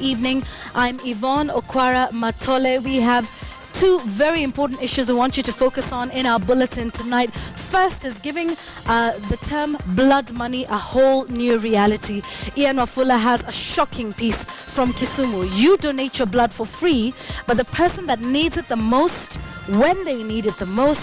evening. I'm Yvonne Okwara Matole. We have two very important issues I want you to focus on in our bulletin tonight. First is giving the term blood money a whole new reality. Ian Wafula has a shocking piece from Kisumu. You donate your blood for free, but the person that needs it the most, when they need it the most,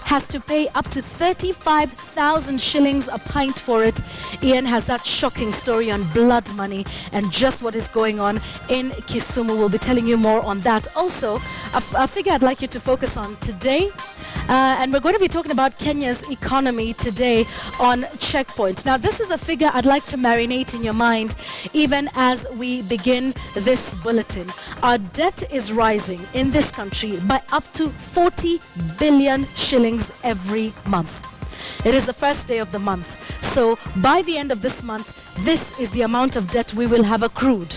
has to pay up to 35,000 shillings a pint for it. Ian has that shocking story on blood money and just what is going on in Kisumu. We'll be telling you more on that. Also, a figure I'd like you to focus on today, and we're going to be talking about Kenya's economy today on Checkpoint. Now, this is a figure I'd like to marinate in your mind even as we begin this bulletin. Our debt is rising in this country by up to 40 billion shillings every month. It is the first day of the month, so by the end of this month, this is the amount of debt we will have accrued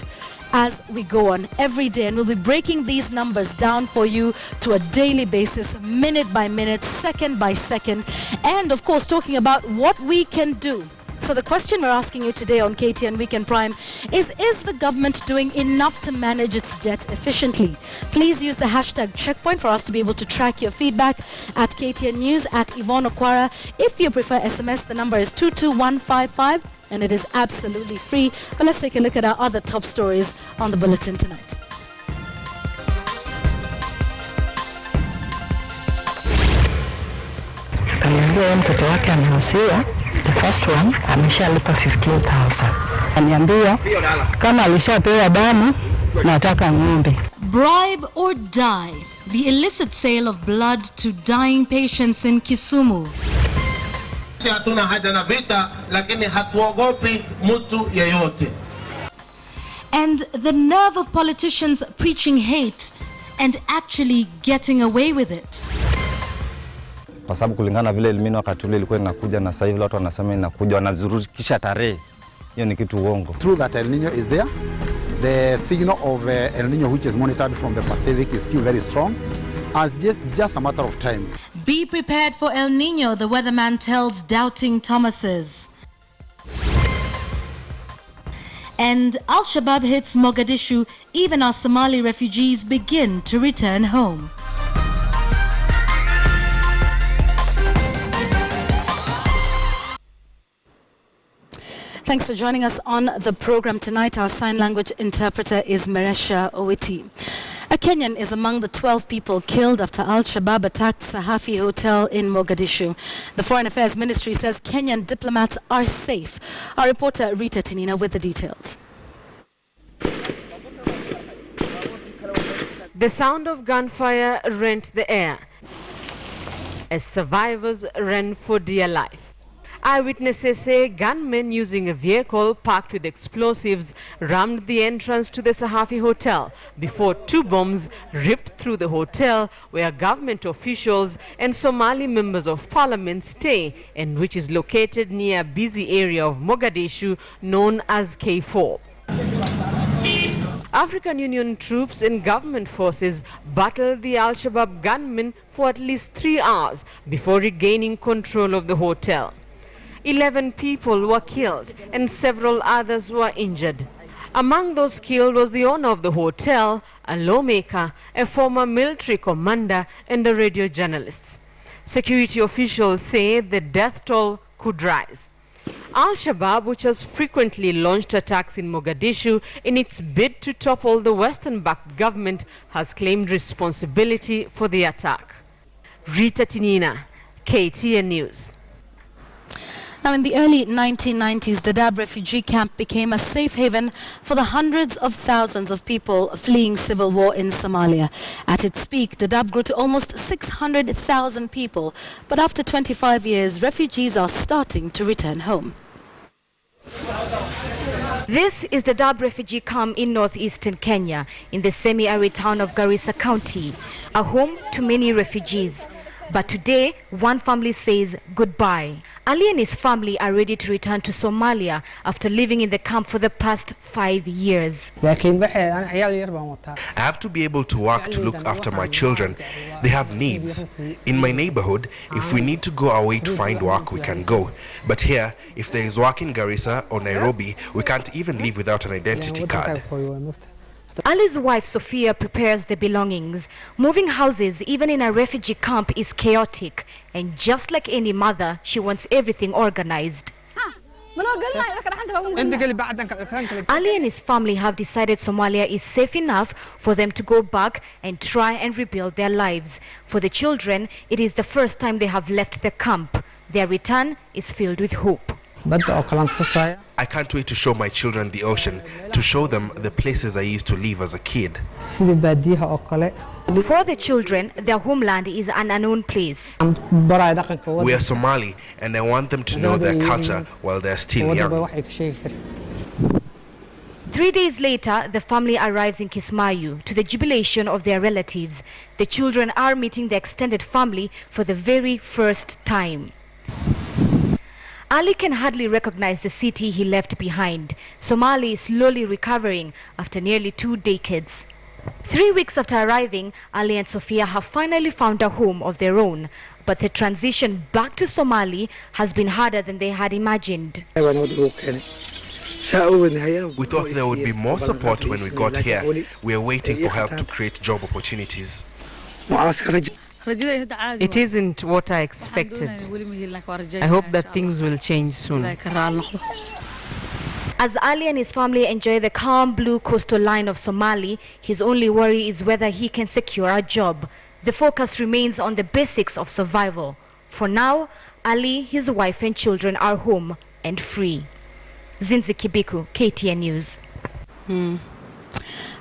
as we go on every day, and we'll be breaking these numbers down for you to a daily basis, minute by minute, second by second, and of course talking about what we can do. So the question we're asking you today on KTN Weekend Prime is the government doing enough to manage its debt efficiently? Please use the hashtag Checkpoint for us to be able to track your feedback at KTN News, at Yvonne Okwara. If you prefer SMS, the number is 22155 and it is absolutely free. But let's take a look at our other top stories on the bulletin tonight. The first one, ameshalipa 15,000. Aniambia kama alishapewa damu nataka ng'ombe. Bribe or die. The illicit sale of blood to dying patients in Kisumu. Hatuna haja na vita, lakini hatuogopi mtu yeyote. And the nerve of politicians preaching hate and actually getting away with it. Kwa sababu kulingana vile elimino wakati ule ilikuwa inakuja na sasa hivi watu wanasema inakuja wanazurukisha tarehe. Hiyo ni kitu uongo. True that El Nino is there. The signal of El Nino which is monitored from the Pacific is still very strong. As just a matter of time. Be prepared for El Nino, the weatherman tells doubting Thomases. And Al-Shabaab hits Mogadishu. Even our Somali refugees begin to return home. Thanks for joining us on the program tonight. Our sign language interpreter is Meresha Owiti. A Kenyan is among the 12 people killed after Al-Shabaab attacked Sahafi Hotel in Mogadishu. The Foreign Affairs Ministry says Kenyan diplomats are safe. Our reporter Rita Tinina with the details. The sound of gunfire rent the air as survivors ran for dear life. Eyewitnesses say gunmen using a vehicle packed with explosives rammed the entrance to the Sahafi Hotel before two bombs ripped through the hotel where government officials and Somali members of parliament stay, and which is located near a busy area of Mogadishu known as K4. African Union troops and government forces battled the Al-Shabaab gunmen for at least 3 hours before regaining control of the hotel. 11 people were killed and several others were injured. Among those killed was the owner of the hotel, a lawmaker, a former military commander and a radio journalist. Security officials say the death toll could rise. Al-Shabaab, which has frequently launched attacks in Mogadishu in its bid to topple the Western-backed government, has claimed responsibility for the attack. Rita Tinina, KTN News. Now, in the early 1990s, Dadaab refugee camp became a safe haven for the hundreds of thousands of people fleeing civil war in Somalia. At its peak, Dadaab grew to almost 600,000 people. But after 25 years, refugees are starting to return home. This is the Dadaab refugee camp in northeastern Kenya, in the semi-arid town of Garissa County, a home to many refugees. But today, one family says goodbye. Ali and his family are ready to return to Somalia after living in the camp for the past 5 years. I have to be able to work to look after my children. They have needs. In my neighborhood, if we need to go away to find work, we can go. But here, if there is work in Garissa or Nairobi, we can't even leave without an identity card. Ali's wife Sophia prepares the belongings. Moving houses even in a refugee camp is chaotic, and just like any mother, she wants everything organized. Ali and his family have decided Somalia is safe enough for them to go back and try and rebuild their lives. For the children, it is the first time they have left the camp. Their return is filled with hope. I can't wait to show my children the ocean, to show them the places I used to live as a kid. For the children, their homeland is an unknown place. We are Somali, and I want them to know their culture while they're still young. 3 days later, the family arrives in Kisumu to the jubilation of their relatives. The children are meeting the extended family for the very first time. Ali can hardly recognize the city he left behind. Somali is slowly recovering after nearly 2 decades. 3 weeks after arriving, Ali and Sophia have finally found a home of their own. But the transition back to Somali has been harder than they had imagined. We thought there would be more support when we got here. We are waiting for help to create job opportunities. It isn't what I expected. I hope that things will change soon. As Ali and his family enjoy the calm blue coastal line of Somali, his only worry is whether he can secure a job. The focus remains on the basics of survival. For now, Ali, his wife and children are home and free. Zinzi Kibiku, KTN News.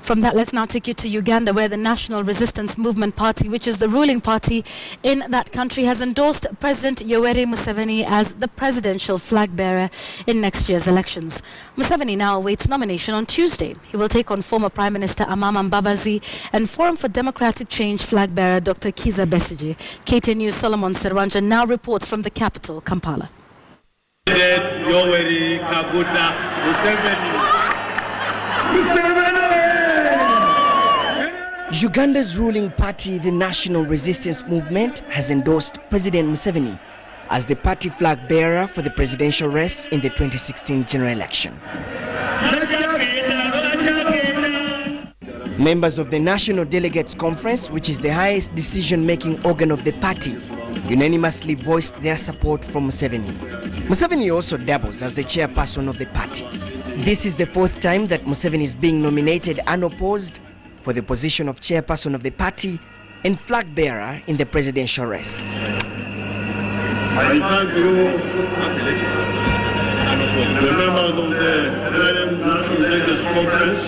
From that, let's now take you to Uganda, where the National Resistance Movement Party, which is the ruling party in that country, has endorsed President Yoweri Museveni as the presidential flag bearer in next year's elections. Museveni now awaits nomination on Tuesday. He will take on former Prime Minister Amama Mbabazi and Forum for Democratic Change flag bearer Dr. Kizza Besigye. KTN News' Solomon Serwanja now reports from the capital, Kampala. President Yoweri Kaguta Museveni. Uganda's ruling party, the National Resistance Movement, has endorsed President Museveni as the party flag bearer for the presidential race in the 2016 general election. Members of the National Delegates Conference, which is the highest decision-making organ of the party, unanimously voiced their support for Museveni. Museveni also doubles as the chairperson of the party. This is the 4th time that Museveni is being nominated unopposed for the position of chairperson of the party and flag bearer in the presidential race. I thank you, the members of the National Delegates Conference,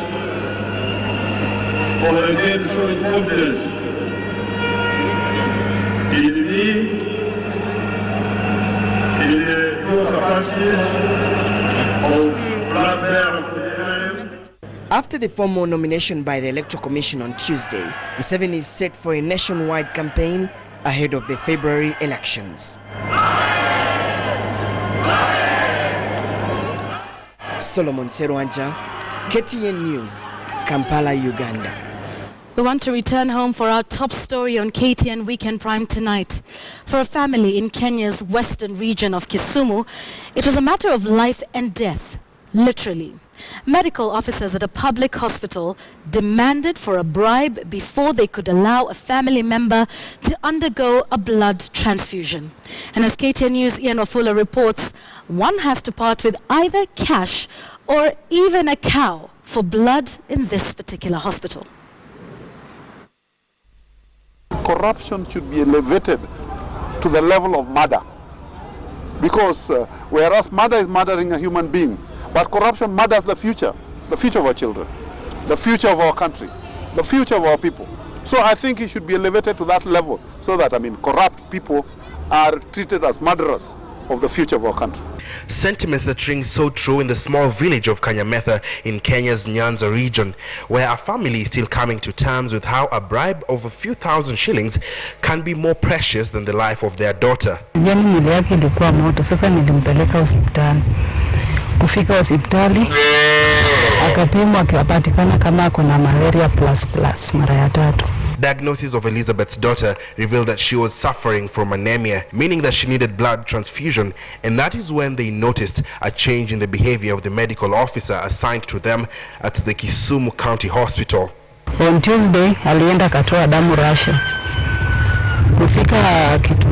for again showing confidence in me, in the new capacities of flag bearer for the NRM. After the formal nomination by the Electoral Commission on Tuesday, Museveni is set for a nationwide campaign ahead of the February elections. Solomon Serwanja, KTN News, Kampala, Uganda. We want to return home for our top story on KTN Weekend Prime tonight. For a family in Kenya's western region of Kisumu, it was a matter of life and death, literally. Medical officers at a public hospital demanded for a bribe before they could allow a family member to undergo a blood transfusion. And as KTN News' Ian Wafula reports, one has to part with either cash or even a cow for blood in this particular hospital. Corruption should be elevated to the level of murder, because whereas murder is murdering a human being, but corruption murders the future of our children, the future of our country, the future of our people. So I think it should be elevated to that level, so that, corrupt people are treated as murderers of the future of our country. Sentiments that ring so true in the small village of Kanyametha in Kenya's Nyanza region, where a family is still coming to terms with how a bribe of a few thousand shillings can be more precious than the life of their daughter. Kufika hospitali akapimwa akapatikana kama kuna malaria plus mara ya 3. Diagnosis of Elizabeth's daughter revealed that she was suffering from anemia, meaning that she needed blood transfusion, and that is when they noticed a change in the behavior of the medical officer assigned to them at the Kisumu County Hospital. On Tuesday, alienda katoa damu Russia. Kufika kitu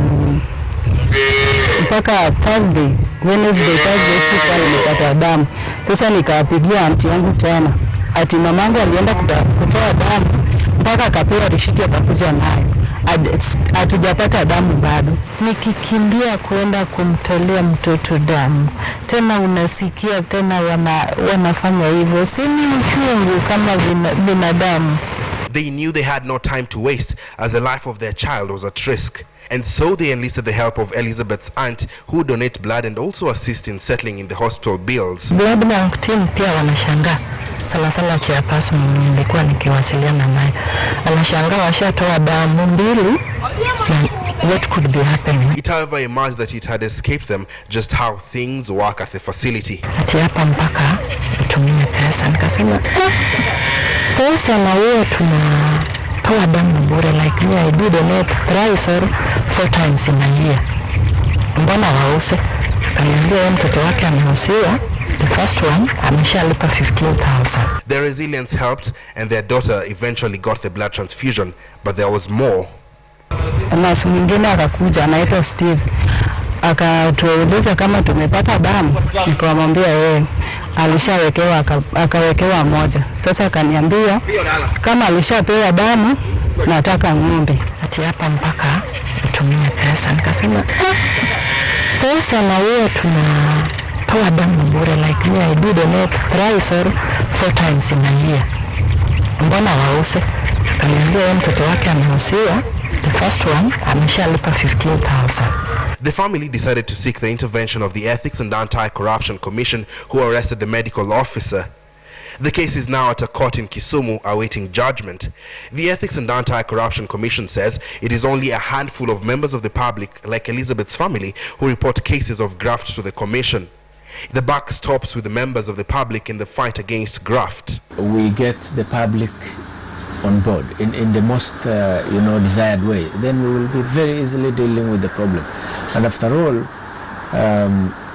mpaka Thursday, Wednesday siku alikata damu. Sasa nikawapigia aunti yangu tena. Ati mamangu alienda kutoa damu mpaka akapewa rishiti akakuja nayo. Hatujapata damu bado. Nikikimbia kwenda kumtolea mtoto damu. Tena unasikia tena wanafanya hivyo. Si ni uchungu kama binadamu. They knew they had no time to waste as the life of their child was at risk. And so they enlisted the help of Elizabeth's aunt, who donate blood and also assist in settling in the hospital bills. Blood bank team pia wanashangaa. Sala chairperson nilikuwa nikiwasiliana naye. Anashangaa washatoa damu mbili. What could be happening? It however emerged that it had escaped them just how things work at the facility. Ati hapa mpaka utumie pesa. Nikasema pesa na wewe tunatoa damu bure, like me I do donate 3 or 4 times in a year. Mbona wause? Kaniambia mtoto wake ameusiwa. The first one, ameshalipa 15,000. Their resilience helped and their daughter eventually got the blood transfusion, but there was more. Na siku nyingine akakuja anaitwa Steve. Akatuuliza kama tumepata damu. Nikamwambia yeye alishawekewa akawekewa moja. Sasa akaniambia kama alishapewa damu nataka ng'ombe. Ati hapa mpaka utumie pesa. Nikasema pesa na wewe tunatoa damu bure, like me I do donate 3 or 4 times in a year. Mbona wause? Kaniambia mtoto wake ameusiwa. The first one, ameshalipa 15,000. The family decided to seek the intervention of the Ethics and Anti-Corruption Commission, who arrested the medical officer. The case is now at a court in Kisumu awaiting judgment. The Ethics and Anti-Corruption Commission says it is only a handful of members of the public, like Elizabeth's family, who report cases of graft to the commission. The buck stops with the members of the public in the fight against graft. We get the public on board in the most desired way, then we will be very easily dealing with the problem. And after all,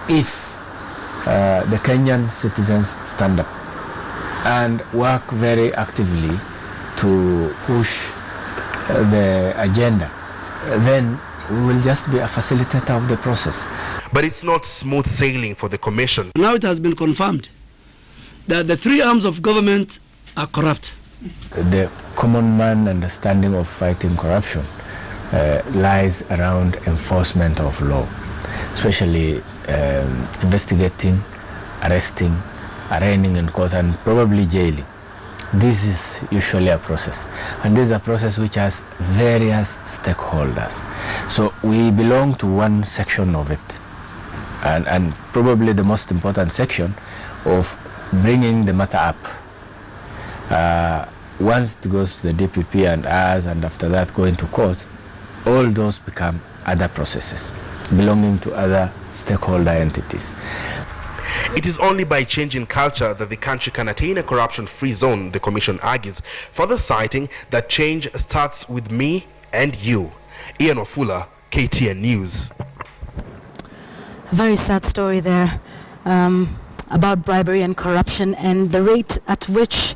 if the Kenyan citizens stand up and work very actively to push the agenda, then we will just be a facilitator of the process. But it's not smooth sailing for the commission. Now it has been confirmed that the 3 arms of government are corrupt. The common man understanding of fighting corruption lies around enforcement of law, especially investigating, arresting, arraigning in court, and probably jailing. This is usually a process, and this is a process which has various stakeholders. So we belong to one section of it, and probably the most important section of bringing the matter up. Once it goes to the DPP and us, and after that going to court, all those become other processes belonging to other stakeholder entities. It is only by changing culture that the country can attain a corruption-free zone, the commission argues, further citing that change starts with me and you. Ian Ofula, KTN News. A very sad story there about bribery and corruption and the rate at which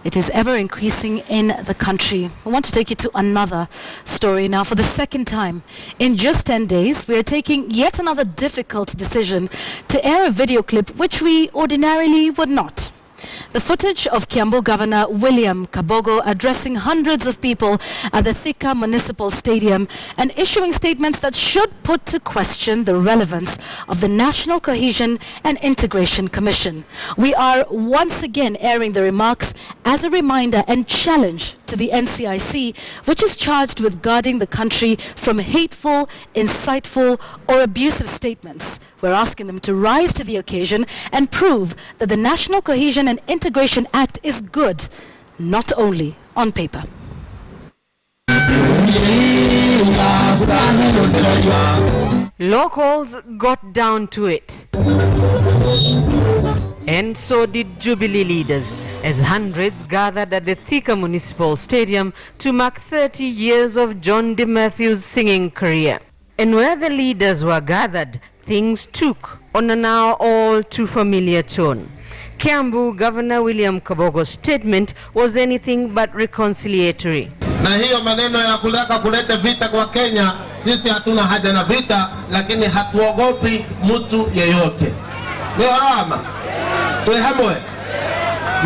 it is ever increasing in the country. I want to take you to another story now. For the second time in just 10 days, we are taking yet another difficult decision to air a video clip which we ordinarily would not. The footage of Kiambu Governor William Kabogo addressing hundreds of people at the Thika Municipal Stadium and issuing statements that should put to question the relevance of the National Cohesion and Integration Commission. We are once again airing the remarks as a reminder and challenge to the NCIC, which is charged with guarding the country from hateful, insightful or abusive statements. We're asking them to rise to the occasion and prove that the National Cohesion and Integration Act is good, not only on paper. Locals got down to it. And so did Jubilee leaders. as hundreds gathered at the Thika Municipal Stadium to mark 30 years of John D. Matthews' singing career. And where the leaders were gathered, things took on a now all too familiar tone. Kiambu Governor William Kabogo's statement was anything but reconciliatory. Na hiyo maneno ya kutaka kuleta vita kwa Kenya, sisi hatuna haja na vita, lakini hatuogopi mtu yeyote. Ni harama. Tuhamwe.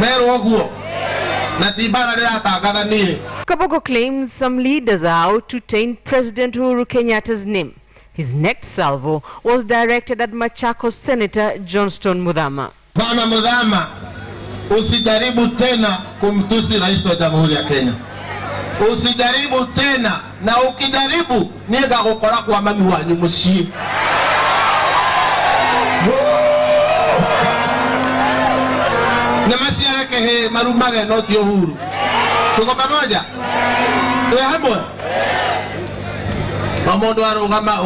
Mero oguo. Na tibara lea tagadani. Kabogo claims some leaders are out to taint President Uhuru Kenyatta's name. His next salvo was directed at Machakos Senator Johnston Muthama. Bwana Muthama, usijaribu tena kumtusi rais wa Jamhuri ya Kenya. Usijaribu tena, na ukijaribu niga gukora kwa mami wanyu mushie. Namasiareke he marumage noti Uhuru. Tuko pamoja? Tuhamwe. Mamondo arugama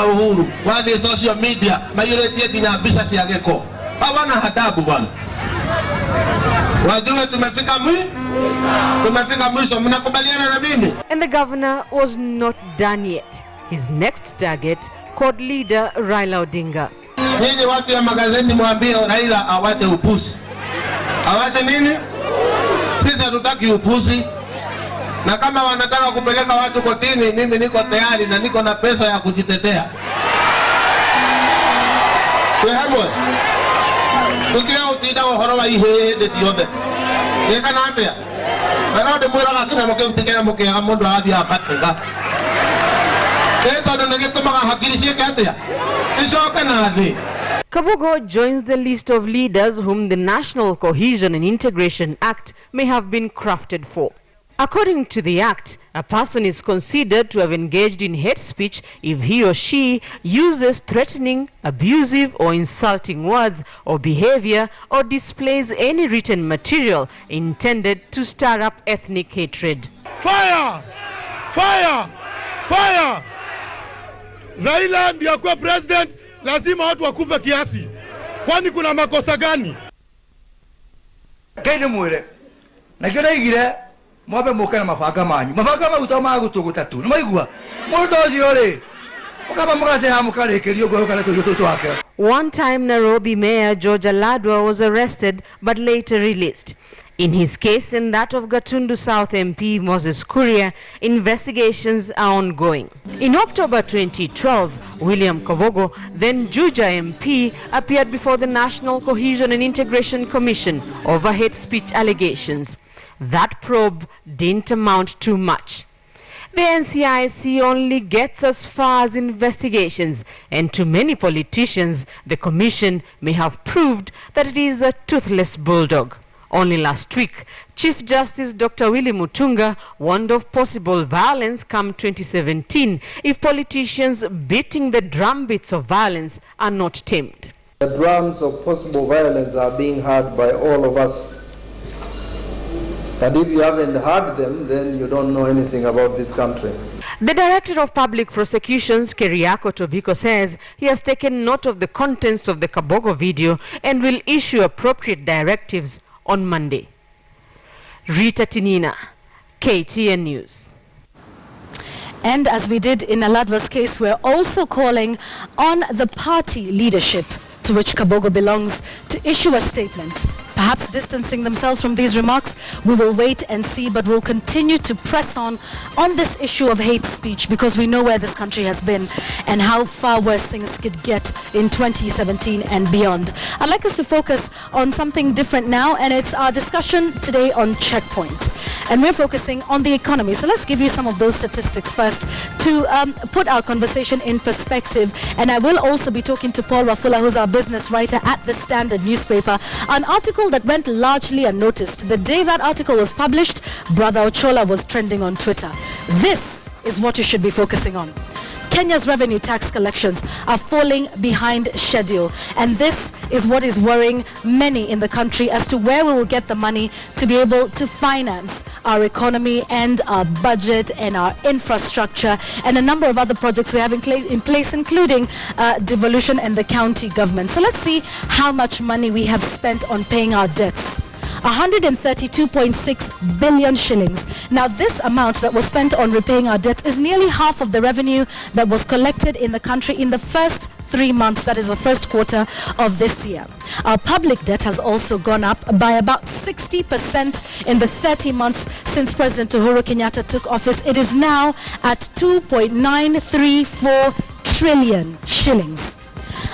Uhuru. Wadi social media mayuretie kinya bisa siageko. Hawana hadabu bwana. Wajue tumefika mwisho, mnakubaliana na mimi? And the governor was not done yet. His next target, called leader Raila Odinga. Nyinyi watu ya magazeti mwambie Raila awache upuzi. Awache nini? Sisi hatutaki upuzi. Na kama wanataka kupeleka watu kotini, mimi niko tayari na niko na pesa ya kujitetea. Tuhamwe. Tukia utida uhoro ihe desi yothe. Eka na atia. Ana de mwira gakina moke utikena moke amondo athi abatenga. Eto ndo ngituma hakiri cieke atia. Icoka na athi. Kabogo joins the list of leaders whom the National Cohesion and Integration Act may have been crafted for. According to the Act, a person is considered to have engaged in hate speech if he or she uses threatening, abusive or insulting words or behavior or displays any written material intended to stir up ethnic hatred. Fire! Fire! Fire! Raila ndiye akuwe president, lazima watu wakufe kiasi. Kwani kuna makosa gani? Kaine mwire. Na kira igire mwabe mukana mafaka manyu. Mafaka maguto magutugutatu. Numaigua. Mundu ucio ri. Ukaba mugase ha mukarekerio go kana tujutu wake. One time Nairobi Mayor George Aladwa was arrested but later released. In his case and that of Gatundu South MP Moses Kuria, investigations are ongoing. In October 2012, William Kabogo, then Juja MP, appeared before the National Cohesion and Integration Commission over hate speech allegations. That probe didn't amount to much. The NCIC only gets as far as investigations, and to many politicians, the commission may have proved that it is a toothless bulldog. Only last week, Chief Justice Dr. Willy Mutunga warned of possible violence come 2017 if politicians beating the drumbeats of violence are not tamed. The drums of possible violence are being heard by all of us. And if you haven't heard them, then you don't know anything about this country. The Director of Public Prosecutions, Keriako Tobiko, says he has taken note of the contents of the Kabogo video and will issue appropriate directives on Monday. Rita Tinina, KTN News. And as we did in Aladwa's case, we're also calling on the party leadership to which Kabogo belongs to issue a statement. Perhaps distancing themselves from these remarks, we will wait and see, but we'll continue to press on this issue of hate speech because we know where this country has been and how far worse things could get in 2017 and beyond. I'd like us to focus on something different now, and it's our discussion today on checkpoint. And we're focusing on the economy. So let's give you some of those statistics first to put our conversation in perspective. And I will also be talking to Paul Wafula, who's our business writer at the Standard newspaper. An article that went largely unnoticed. The day that article was published, Brother Ochola was trending on Twitter. This is what you should be focusing on. Kenya's revenue tax collections are falling behind schedule, and this is what is worrying many in the country as to where we will get the money to be able to finance our economy and our budget and our infrastructure and a number of other projects we have in place, including devolution and the county government. So let's see how much money we have spent on paying our debts. 132.6 billion shillings. Now, this amount that was spent on repaying our debt is nearly half of the revenue that was collected in the country in the first 3 months, that is the first quarter of this year. Our public debt has also gone up by about 60% in the 30 months since President Uhuru Kenyatta took office. It is now at 2.934 trillion shillings.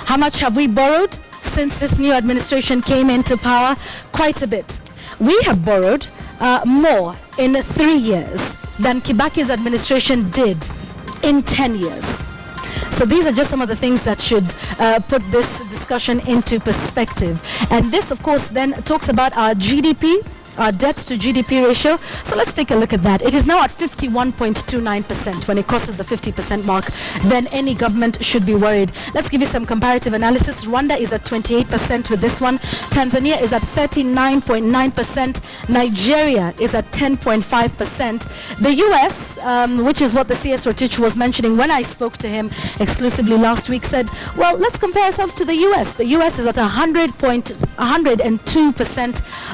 How much have we borrowed since this new administration came into power? Quite a bit. We have borrowed more in 3 years than Kibaki's administration did in 10 years. So these are just some of the things that should put this discussion into perspective. And this, of course, then talks about our GDP, our debt to GDP ratio. So let's take a look at that. It is now at 51.29%. When it crosses the 50% mark, then any government should be worried. Let's give you some comparative analysis. Rwanda is at 28% with this one. Tanzania is at 39.9%. Nigeria is at 10.5%. The US, which is what the CS Rotich was mentioning when I spoke to him exclusively last week, said, well, let's compare ourselves to the US. The US is at 102%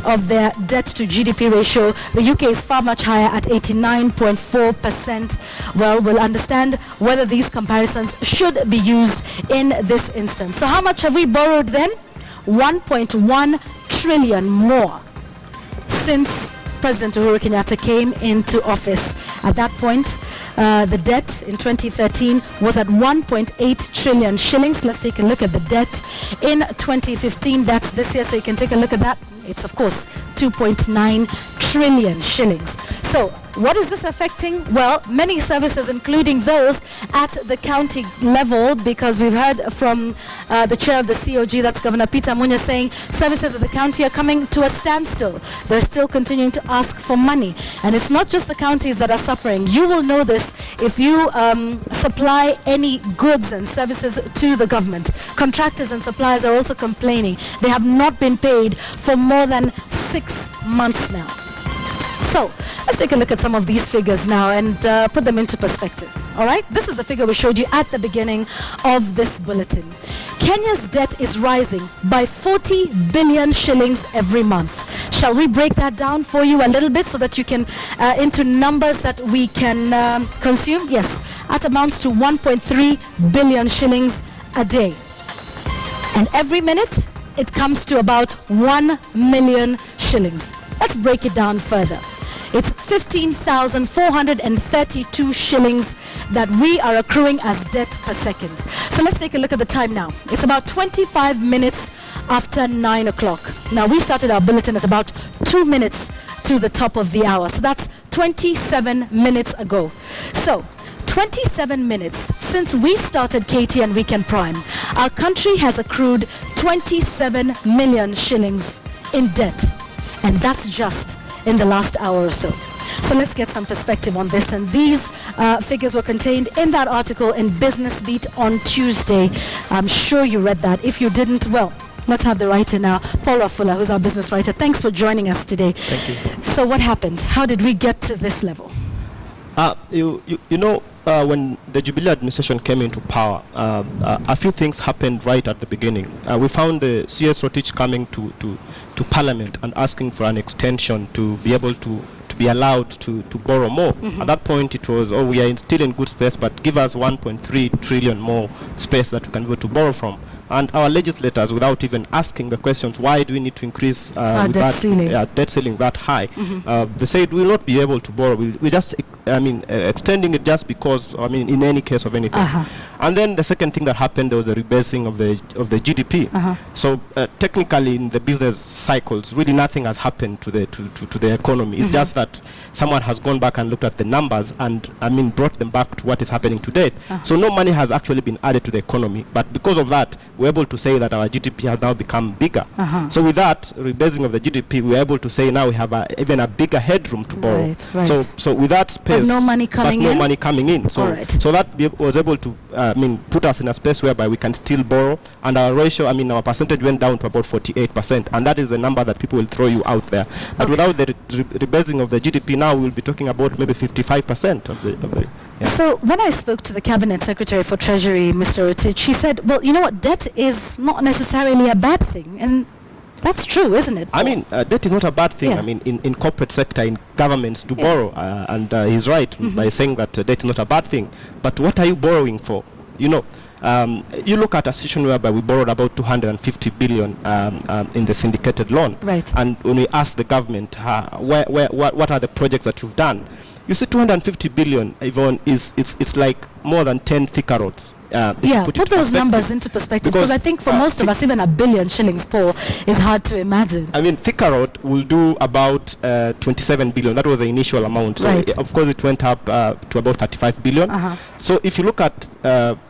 of their debt to GDP ratio. The UK is far much higher at 89.4%. Well, we'll understand whether these comparisons should be used in this instance. So how much have we borrowed then? 1.1 trillion more since President Uhuru Kenyatta came into office. At that point, the debt in 2013 was at 1.8 trillion shillings. Let's take a look at the debt in 2015. That's this year, so you can take a look at that. It's, of course, 2.9 trillion shillings. So what is this affecting? Well, many services, including those at the county level, because we've heard from the chair of the COG, that's Governor Peter Munya, saying services at the county are coming to a standstill. They're still continuing to ask for money. And it's not just the counties that are suffering. You will know this if you supply any goods and services to the government. Contractors and suppliers are also complaining. They have not been paid for more than 6 months now. So let's take a look at some of these figures now and put them into perspective. All right, this is the figure we showed you at the beginning of this bulletin. Kenya's debt is rising by 40 billion shillings every month. Shall we break that down for you a little bit so that you can into numbers that we can consume? Yes, that amounts to 1.3 billion shillings a day. And every minute it comes to about 1 million shillings. Let's break it down further. It's 15,432 shillings that we are accruing as debt per second. So let's take a look at the time now. It's about 25 minutes after 9 o'clock. Now, we started our bulletin at about 2 minutes to the top of the hour. So that's 27 minutes ago. So 27 minutes since we started KTN Weekend Prime, our country has accrued 27 million shillings in debt. And that's just in the last hour or so. So let's get some perspective on this. And these figures were contained in that article in Business Beat on Tuesday. I'm sure you read that. If you didn't, well, let's have the writer now, Paul Afula, who's our business writer. Thanks for joining us today. Thank you. So what happened? How did we get to this level? When the Jubilee administration came into power, a few things happened right at the beginning. We found the CS Rotich coming to Parliament and asking for an extension to be able to be allowed to borrow more. At that point it was, oh, we are still in good space, but give us 1.3 trillion more space that we can be able to borrow from. And our legislators, without even asking the questions, why do we need to increase debt ceiling that high? They said we will not be able to borrow. We just, extending it just because, in any case of anything. And then the second thing that happened, there was the rebasing of the GDP. So technically, in the business cycles, really nothing has happened to the economy. It's just that someone has gone back and looked at the numbers and brought them back to what is happening today. So no money has actually been added to the economy, but because of that, we're able to say that our GDP has now become bigger. So with that rebasing of the GDP, we're able to say now we have even a bigger headroom to borrow. So with that space, no money coming in. So that was able to put us in a space whereby we can still borrow, and our ratio, our percentage went down to about 48%, and that is the number that people will throw you out there. But without the rebasing of the GDP, now we'll be talking about maybe 55% of the So when I spoke to the Cabinet Secretary for Treasury, Mr. Rotich, he said, well, you know what, debt is not necessarily a bad thing. And That's true, isn't it? I mean, debt is not a bad thing. Yeah. I mean, in corporate sector, in governments to borrow, and he's right by saying that debt is not a bad thing. But what are you borrowing for? You know, you look at a situation whereby we borrowed about 250 billion in the syndicated loan. Right. And when we ask the government, what are the projects that you've done? You see, 250 billion, Yvonne, it's like more than 10 Thika roads. Put those numbers into perspective, because I think for most of us, even a billion shillings, Paul, is hard to imagine. I mean, Thika road will do about 27 billion. That was the initial amount. So, of course, it went up to about 35 billion. So, if you look at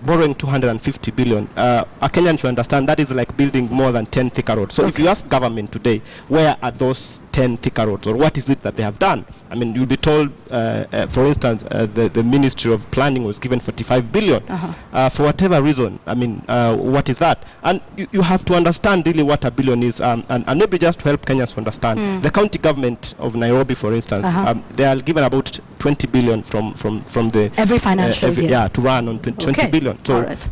borrowing 250 billion, a Kenyan should understand that is like building more than 10 Thika roads. So, if you ask government today, where are those 10 Thika roads, or what is it that they have done? I mean, you'll be told, for instance, the Ministry of Planning was given 45 billion. For whatever reason, I mean, what is that? And you have to understand really what a billion is, and maybe just to help Kenyans to understand. The county government of Nairobi, for instance, they are given about 20 billion from the every financial year. Yeah, to run on 20 billion.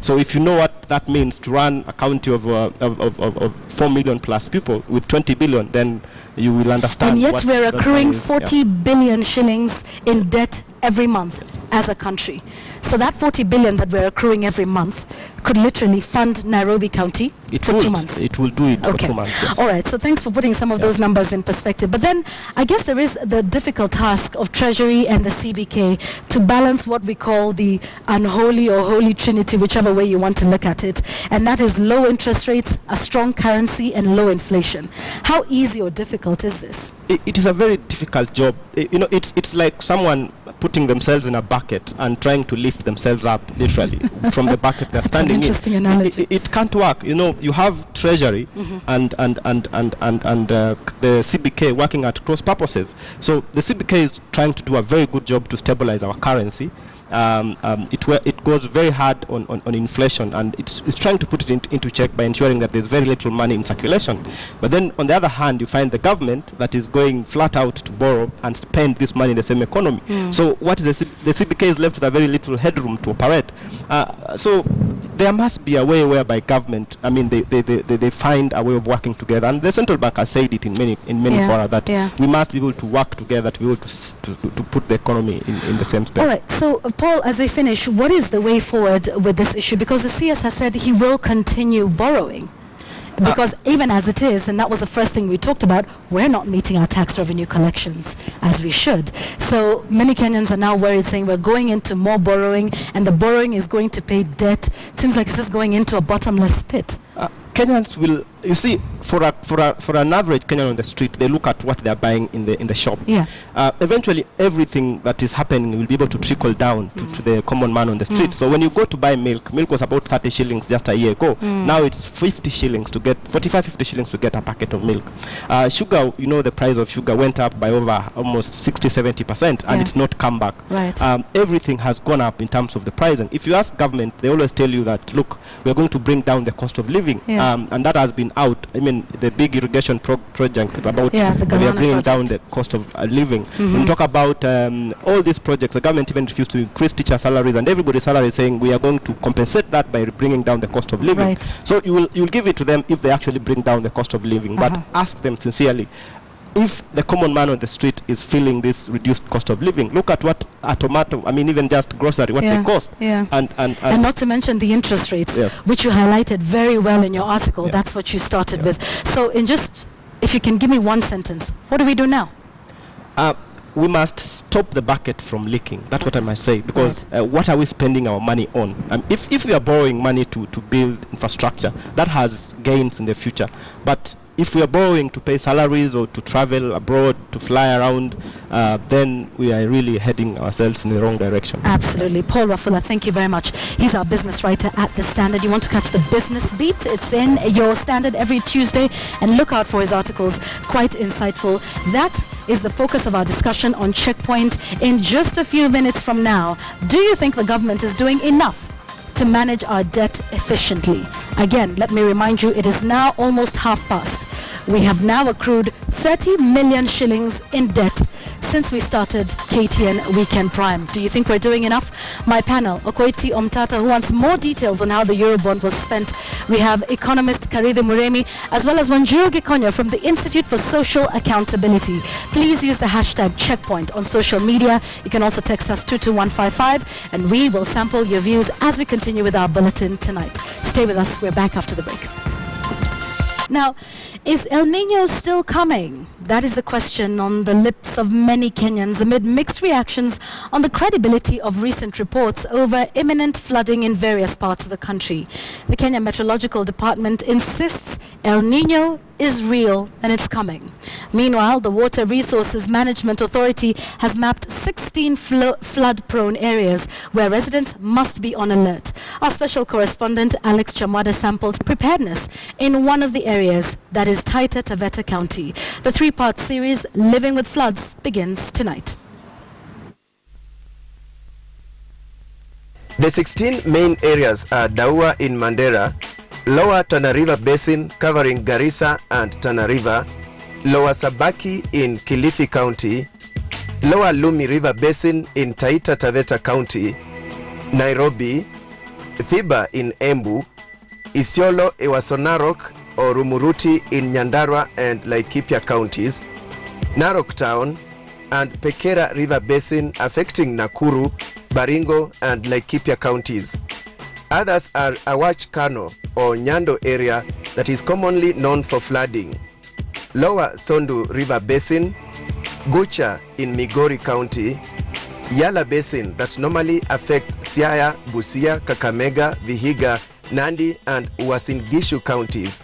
So if you know what that means to run a county of 4 million plus people with 20 billion, then you will understand. And yet we're accruing 40 billion shillings in debt every month as a country. So that 40 billion that we're accruing every month could literally fund Nairobi County for 2 months. It will do it for 2 months. Yes. All right, so thanks for putting some of those numbers in perspective. But then I guess there is the difficult task of Treasury and the CBK to balance what we call the unholy or holy trinity, whichever way you want to look at it. And that is low interest rates, a strong currency, and low inflation. How easy or difficult is this? It is a very difficult job. You know, it's like someone putting themselves in a bucket and trying to lift themselves up, literally, from the bucket they're standing in. Interesting analogy. It can't work. You know, you have Treasury and the CBK working at cross purposes. So the CBK is trying to do a very good job to stabilize our currency. It goes very hard on inflation, and it's trying to put it into check by ensuring that there's very little money in circulation. But then on the other hand, you find the government that is going flat out to borrow and spend this money in the same economy. So what is the CBK is left with a very little headroom to operate. So there must be a way whereby government, I mean, they find a way of working together, and the central bank has said it in many fora that we must be able to work together to be able to put the economy in the same space. All right, so Paul, as we finish, what is the way forward with this issue? Because the CS has said he will continue borrowing. Because even as it is, and that was the first thing we talked about, we're not meeting our tax revenue collections as we should. So many Kenyans are now worried, saying we're going into more borrowing, and the borrowing is going to pay debt. Seems like it's just going into a bottomless pit. Kenyans will, you see, for an average Kenyan on the street, they look at what they're buying in the shop. Eventually, everything that is happening will be able to trickle down to the common man on the street. So when you go to buy milk was about 30 shillings just a year ago. Now it's 50 shillings to get 50 shillings to get a packet of milk. Sugar, you know, the price of sugar went up by over almost 60-70%, and it's not come back. Everything has gone up in terms of the pricing. If you ask government, they always tell you that, look, we're going to bring down the cost of living. And that has been out. I mean, the big irrigation project about we are bringing down the cost of living. When you talk about all these projects, the government even refused to increase teacher salaries, and everybody's salary is saying we are going to compensate that by bringing down the cost of living. So you'll give it to them if they actually bring down the cost of living. But ask them sincerely, if the common man on the street is feeling this reduced cost of living, look at what a tomato, I mean, even just grocery, what they cost. And not to mention the interest rates, which you highlighted very well in your article. That's what you started with. So in just, if you can give me one sentence, what do we do now? We must stop the bucket from leaking. That's what I must say. Because what are we spending our money on? If we are borrowing money to build infrastructure, that has gains in the future. But if we are borrowing to pay salaries or to travel abroad, to fly around, then we are really heading ourselves in the wrong direction. Absolutely. Paul Wafula, thank you very much. He's our business writer at The Standard. You want to catch the business beat? It's in your Standard every Tuesday, and look out for his articles. Quite insightful. That is the focus of our discussion on Checkpoint. In just a few minutes from now, do you think the government is doing enough to manage our debt efficiently? Again, let me remind you, it is now almost past. We have now accrued 30 million shillings in debt since we started KTN Weekend Prime. Do you think we're doing enough? My panel, Okoiti Omtata, who wants more details on how the Eurobond was spent. We have economist Karidhi Muremi, as well as Wanjiro Gikonyo from the Institute for Social Accountability. Please use the hashtag Checkpoint on social media. You can also text us 22155, and we will sample your views as we continue with our bulletin tonight. Stay with us. We're back after the break. Now, is El Nino still coming? That is the question on the lips of many Kenyans amid mixed reactions on the credibility of recent reports over imminent flooding in various parts of the country. The Kenya Meteorological Department insists El Nino is real and it's coming. Meanwhile, the Water Resources Management Authority has mapped 16 flood-prone areas where residents must be on alert. Our special correspondent Alex Chamwada samples preparedness in one of the areas, that is Taita Taveta County. The three-part series, Living with Floods, begins tonight. The 16 main areas are Daua in Mandera, Lower Tana River Basin covering Garissa and Tana River, Lower Sabaki in Kilifi County, Lower Lumi River Basin in Taita Taveta County, Nairobi, Thiba in Embu, Isiolo, Ewasonarok or Rumuruti in Nyandarua and Laikipia counties, Narok Town, and Pekera River Basin affecting Nakuru, Baringo and Laikipia counties. Others are Awach Kano or Nyando area that is commonly known for flooding, Lower Sondu River Basin, Gucha in Migori County, Yala Basin that normally affects Siaya, Busia, Kakamega, Vihiga, Nandi and Uasin Gishu counties,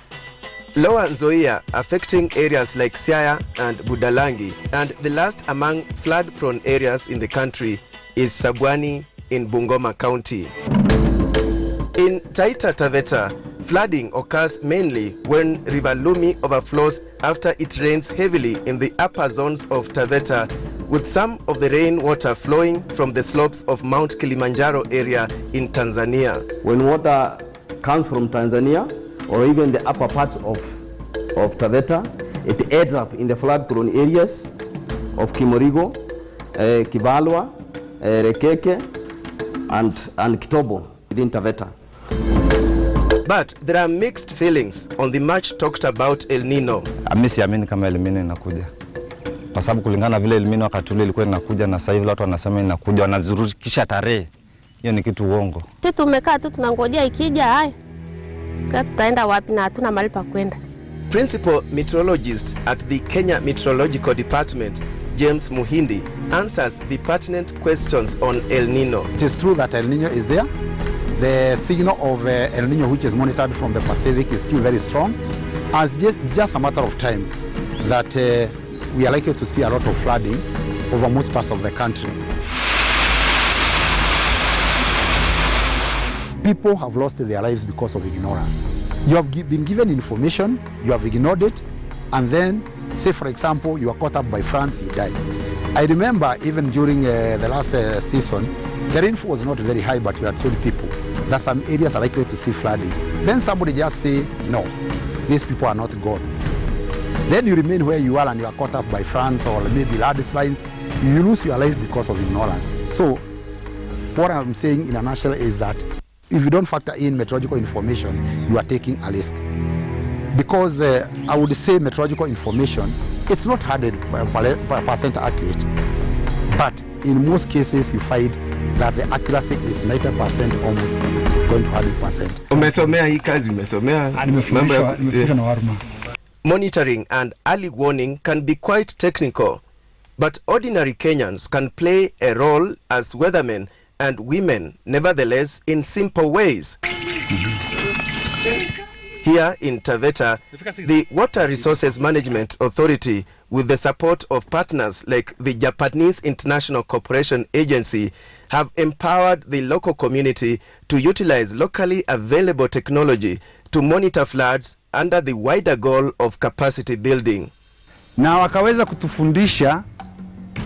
Lower Nzoia affecting areas like Siaya and Budalangi, and the last among flood-prone areas in the country is Sabwani in Bungoma County. In Taita Taveta, flooding occurs mainly when River Lumi overflows after it rains heavily in the upper zones of Taveta, with some of the rainwater flowing from the slopes of Mount Kilimanjaro area in Tanzania. When water comes from Tanzania or even the upper parts of Taveta, it ends up in the flood-prone areas of Kimorigo, Kibalwa, Rekeke and Kitobo within Taveta. But there are mixed feelings on the much talked about El Nino. Mimi siamini kama El Nino inakuja. Kwa sababu kulingana vile El Nino wakati ule ilikuwa inakuja na sasa hivi watu wanasema inakuja, wanazurukisha tarehe. Hiyo ni kitu uongo. Sisi tumekaa tu tunangojea ikija, haya. Tutaenda wapi na hatuna mahali pa kwenda. Principal meteorologist at the Kenya Meteorological Department, James Muhindi, answers the pertinent questions on El Nino. It is true that El Nino is there. The signal of El Nino, which is monitored from the Pacific, is still very strong. As just a matter of time that we are likely to see a lot of flooding over most parts of the country. People have lost their lives because of ignorance. You have been given information, you have ignored it, and then, say for example, you are caught up by France, you die. I remember even during the last season, the rainfall was not very high, but we had told people that some areas are likely to see flooding. Then somebody just say, no, these people are not God. Then you remain where you are and you are caught up by France or maybe landslides. You lose your life because of ignorance. So what I'm saying in a nutshell is that if you don't factor in meteorological information, you are taking a risk. Because I would say meteorological information, it's not 100% accurate. But in most cases, you find that the accuracy is 90% almost going to 100%. Umesomea hii kazi, umesomea. Monitoring and early warning can be quite technical, but ordinary Kenyans can play a role as weathermen and women, nevertheless, in simple ways. Here in Taveta, the Water Resources Management Authority, with the support of partners like the Japanese International Cooperation Agency, have empowered the local community to utilize locally available technology to monitor floods under the wider goal of capacity building. Na wakaweza kutufundisha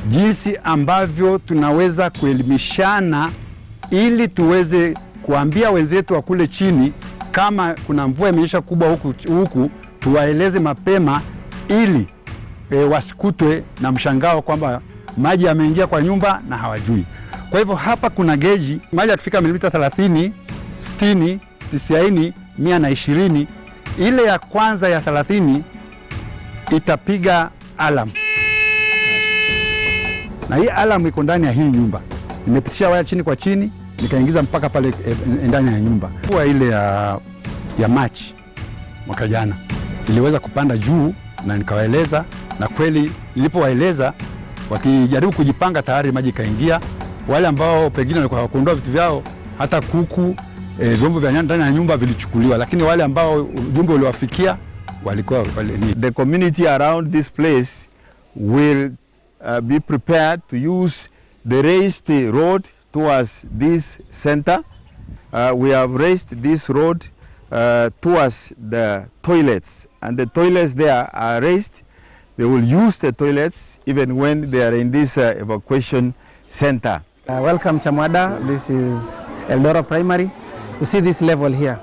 jinsi ambavyo tunaweza kuelimishana ili tuweze kuambia wenzetu wa kule chini kama kuna mvua imeisha kubwa huku tuwaeleze mapema ili wasikutwe na mshangao kwamba maji yameingia kwa nyumba na hawajui. Kwa hivyo hapa kuna geji, maji yakifika milimita 30, 60, 90, 120, ile ya kwanza ya 30 itapiga alarm. Na hii alarm iko ndani ya hii nyumba. Nimepitisha waya chini kwa chini, nikaingiza mpaka pale ndani ya nyumba. Kwa ile ya March mwaka jana niliweza kupanda juu na nikawaeleza, na kweli nilipowaeleza wakijaribu kujipanga tayari maji kaingia. Wale ambao pengine walikuwa kuondoa vitu vyao, hata kuku, vyombo vya ndani ya nyumba vilichukuliwa, lakini wale ambao ujumbe uliwafikia walikuwa the community around this place will be prepared to use the raised road towards this center. We have raised this road towards the toilets, and the toilets there are raised. They will use the toilets even when they are in this evacuation center. Welcome Chamwada. This is Eldora Primary. You see this level here.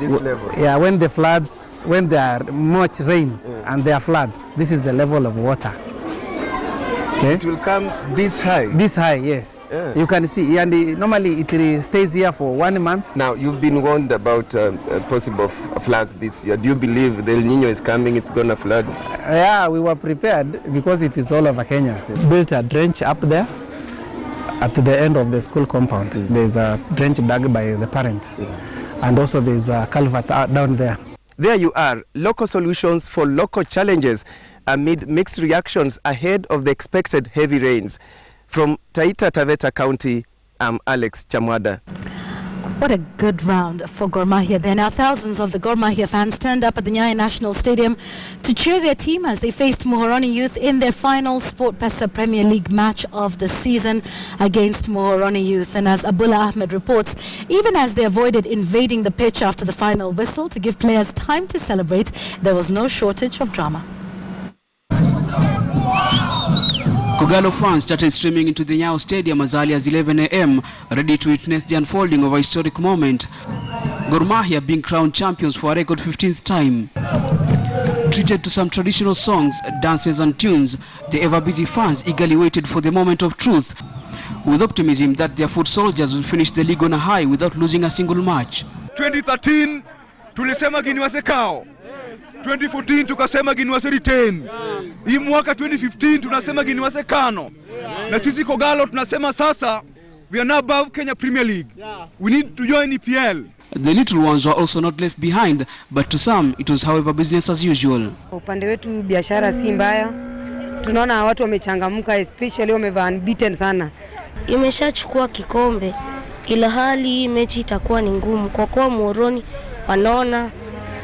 This level? Yeah, when the floods, when there are much rain and there are floods, this is the level of water. Okay? It will come this high? This high, yes. Yeah. You can see, and normally it stays here for 1 month. Now, you've been warned about possible floods this year. Do you believe the El Nino is coming, it's going to flood? Yeah, we were prepared because it is all over Kenya. Built a trench up there at the end of the school compound. There's a trench dug by the parents. And also there's a culvert down there. There you are, local solutions for local challenges amid mixed reactions ahead of the expected heavy rains. From Taita Taveta County, I'm Alex Chamwada. What a good round for Gor Mahia there. Now thousands of the Gor Mahia fans turned up at the Nyayo National Stadium to cheer their team as they faced Muhoroni Youth in their final SportPesa Premier League match of the season against Muhoroni Youth. And as Abdullah Ahmed reports, even as they avoided invading the pitch after the final whistle to give players time to celebrate, there was no shortage of drama. Kogalo fans started streaming into the Nyayo Stadium as early as 11 a.m. ready to witness the unfolding of a historic moment. Gor Mahia being crowned champions for a record 15th time. Treated to some traditional songs, dances and tunes, the ever-busy fans eagerly waited for the moment of truth, with optimism that their foot soldiers will finish the league on a high without losing a single match. 2013 tulisema giniwasekao, 2014 tukasema giniwase retain. Hii mwaka 2015 tunasema giniwase kano. Na sisi Kogalo tunasema sasa we are now above Kenya Premier League. We need to join EPL. The little ones were also not left behind, but to some it was however business as usual. Upande wetu biashara si mbaya. Tunaona watu wamechangamka, especially wameva unbeaten sana. Imeshachukua kikombe, ila hali hii mechi itakuwa ni ngumu kwa kuwa Muhoroni wanaona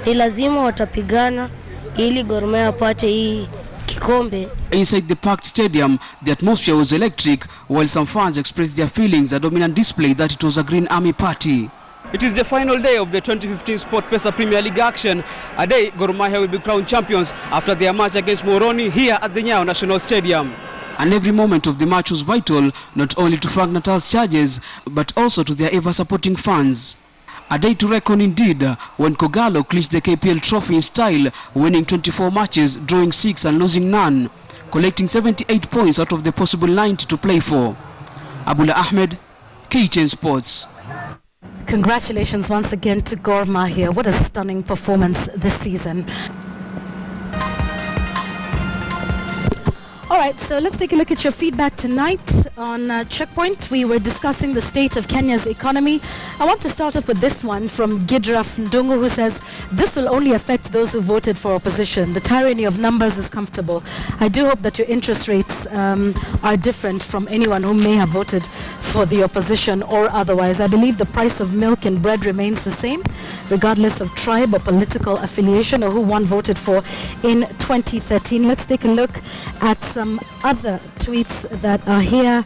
ni lazima watapigana ili Gor Mahia apate hii kikombe. Inside the packed stadium, the atmosphere was electric, while some fans expressed their feelings, a dominant display that it was a Green Army party. It is the final day of the 2015 SportPesa Premier League action. A day Gor Mahia will be crowned champions after their match against Muhoroni here at the Nyayo National Stadium. And every moment of the match was vital, not only to Frank Natal's charges, but also to their ever-supporting fans. A day to reckon indeed, when Kogalo clinched the KPL trophy in style, winning 24 matches, drawing 6 and losing none, collecting 78 points out of the possible 90 to play for. Abdullah Ahmed, KTN Sports. Congratulations once again to Gor Mahia. What a stunning performance this season. Alright, so let's take a look at your feedback tonight on Checkpoint. We were discussing the state of Kenya's economy. I want to start off with this one from Gidraf Ndungu, who says, this will only affect those who voted for opposition. The tyranny of numbers is comfortable. I do hope that your interest rates are different from anyone who may have voted for the opposition or otherwise. I believe the price of milk and bread remains the same, regardless of tribe or political affiliation or who one voted for in 2013. Let's take a look at some other tweets that are here.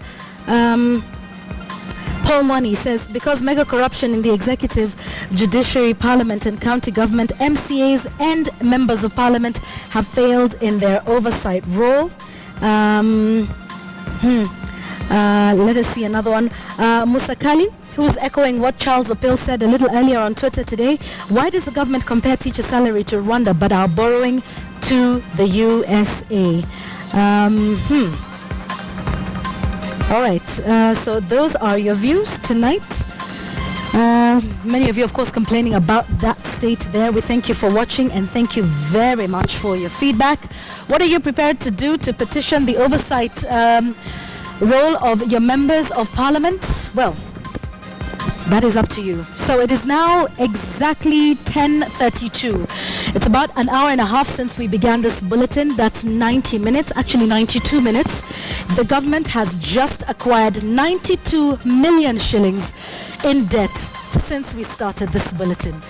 Paul Mwani says, because mega corruption in the executive, judiciary, parliament and county government, MCAs and members of parliament have failed in their oversight role. Let us see another one. Musakali who's echoing what Charles Opil said a little earlier on Twitter today. Why does the government compare teacher salary to Rwanda but are borrowing to the USA? All right, so those are your views tonight. Many of you, of course, complaining about that state there. We thank you for watching and thank you very much for your feedback. What are you prepared to do to petition the oversight role of your members of parliament? Well, that is up to you. So it is now exactly 10:32. It's about an hour and a half since we began this bulletin. That's 90 minutes, actually 92 minutes. The government has just acquired 92 million shillings in debt since we started this bulletin.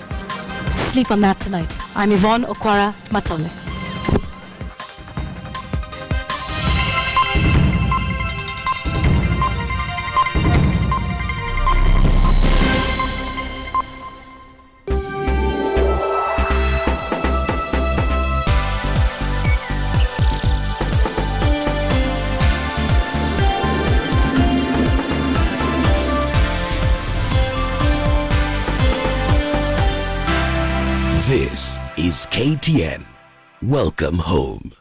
Sleep on that tonight. I'm Yvonne Okwara Matole. This is KTN. Welcome home.